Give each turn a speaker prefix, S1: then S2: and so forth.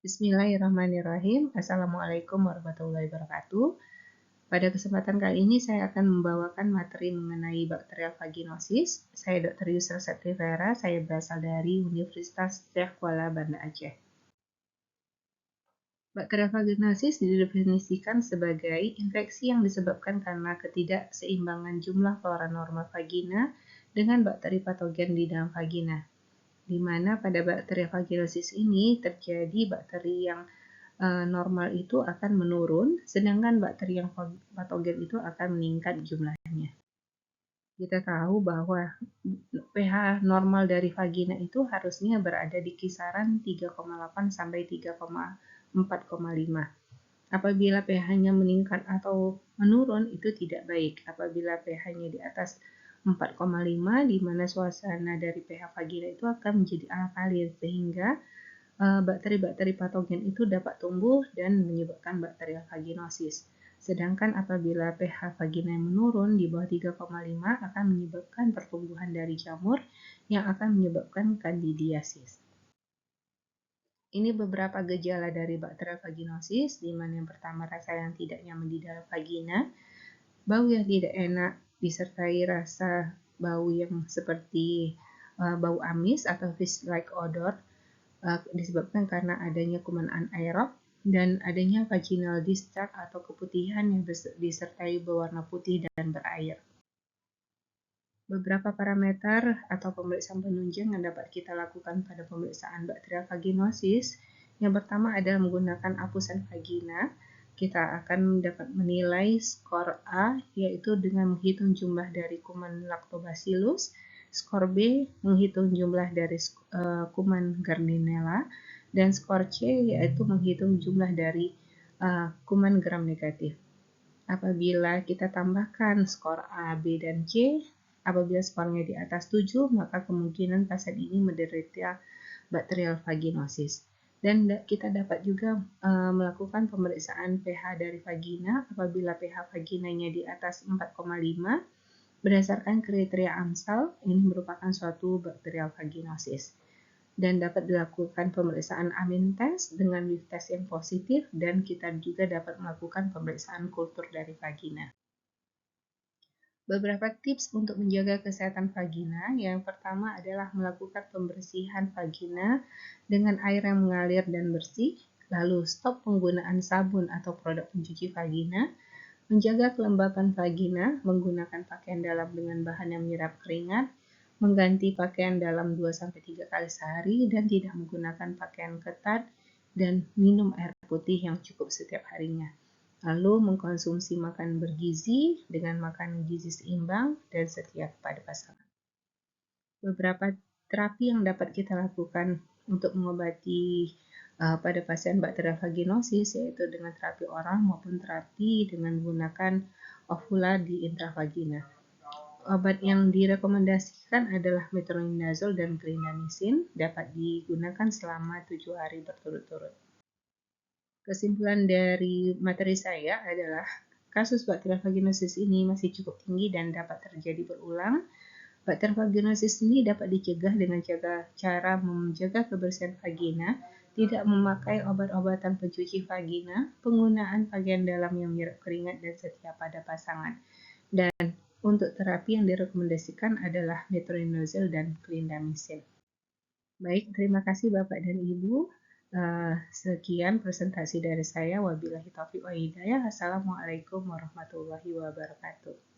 S1: Bismillahirrahmanirrahim. Assalamualaikum warahmatullahi wabarakatuh. Pada kesempatan kali ini saya akan membawakan materi mengenai bakterial vaginosis. Saya Dr. Yusra Septivera, saya berasal dari Universitas Syekh Kuala Banda Aceh. Bakterial vaginosis didefinisikan sebagai infeksi yang disebabkan karena ketidakseimbangan jumlah flora normal vagina dengan bakteri patogen di dalam vagina, di mana pada bakterial vaginosis ini terjadi bakteri yang normal itu akan menurun, sedangkan bakteri yang patogen itu akan meningkat jumlahnya. Kita tahu bahwa pH normal dari vagina itu harusnya berada di kisaran 3,8 sampai 3,4,5. Apabila pH-nya meningkat atau menurun itu tidak baik. Apabila pH-nya di atas 4,5, di mana suasana dari pH vagina itu akan menjadi alkalin, sehingga bakteri-bakteri patogen itu dapat tumbuh dan menyebabkan bakterial vaginosis. Sedangkan apabila pH vagina yang menurun di bawah 3,5 akan menyebabkan pertumbuhan dari jamur yang akan menyebabkan kandidiasis. Ini beberapa gejala dari bakterial vaginosis, di mana yang pertama rasa yang tidak nyaman di dalam vagina, bau yang tidak enak disertai rasa bau yang seperti bau amis atau fish-like odor, disebabkan karena adanya kuman anaerob dan adanya vaginal discharge atau keputihan yang disertai berwarna putih dan berair. Beberapa parameter atau pemeriksaan penunjang yang dapat kita lakukan pada pemeriksaan bakterial vaginosis. Yang pertama adalah menggunakan apusan vagina. Kita akan dapat menilai skor A, yaitu dengan menghitung jumlah dari kuman lactobacillus. Skor B, menghitung jumlah dari kuman Gardnerella. Dan skor C, yaitu menghitung jumlah dari kuman gram negatif. Apabila kita tambahkan skor A, B, dan C, apabila skornya di atas 7, maka kemungkinan pasien ini menderita bakterial vaginosis. Dan kita dapat juga melakukan pemeriksaan pH dari vagina. Apabila pH vaginanya di atas 4,5, berdasarkan kriteria AMSAL, ini merupakan suatu bakterial vaginosis. Dan dapat dilakukan pemeriksaan amin test dengan WIF test yang positif, dan kita juga dapat melakukan pemeriksaan kultur dari vagina. Beberapa tips untuk menjaga kesehatan vagina. Yang pertama adalah melakukan pembersihan vagina dengan air yang mengalir dan bersih, lalu stop penggunaan sabun atau produk pencuci vagina, menjaga kelembapan vagina menggunakan pakaian dalam dengan bahan yang menyerap keringat, mengganti pakaian dalam 2-3 kali sehari dan tidak menggunakan pakaian ketat, dan minum air putih yang cukup setiap harinya. Lalu mengkonsumsi makanan bergizi dengan makanan gizi seimbang dan setia kepada pasangan. Beberapa terapi yang dapat kita lakukan untuk mengobati pada pasien bakterial vaginosis, yaitu dengan terapi oral maupun terapi dengan menggunakan ovula di intravagina. Obat yang direkomendasikan adalah metronidazole dan clindamycin, dapat digunakan selama 7 hari berturut-turut. Kesimpulan dari materi saya adalah kasus bakterial vaginosis ini masih cukup tinggi dan dapat terjadi berulang. Bakterial vaginosis ini dapat dicegah dengan cara menjaga kebersihan vagina, tidak memakai obat-obatan pencuci vagina, penggunaan pakaian dalam yang menyerap keringat dan setia pada pasangan. Dan untuk terapi yang direkomendasikan adalah metronidazole dan clindamycin. Baik, terima kasih Bapak dan Ibu. Sekian presentasi dari saya. Wabillahi taufiq wa hidayah. Assalamualaikum warahmatullahi wabarakatuh.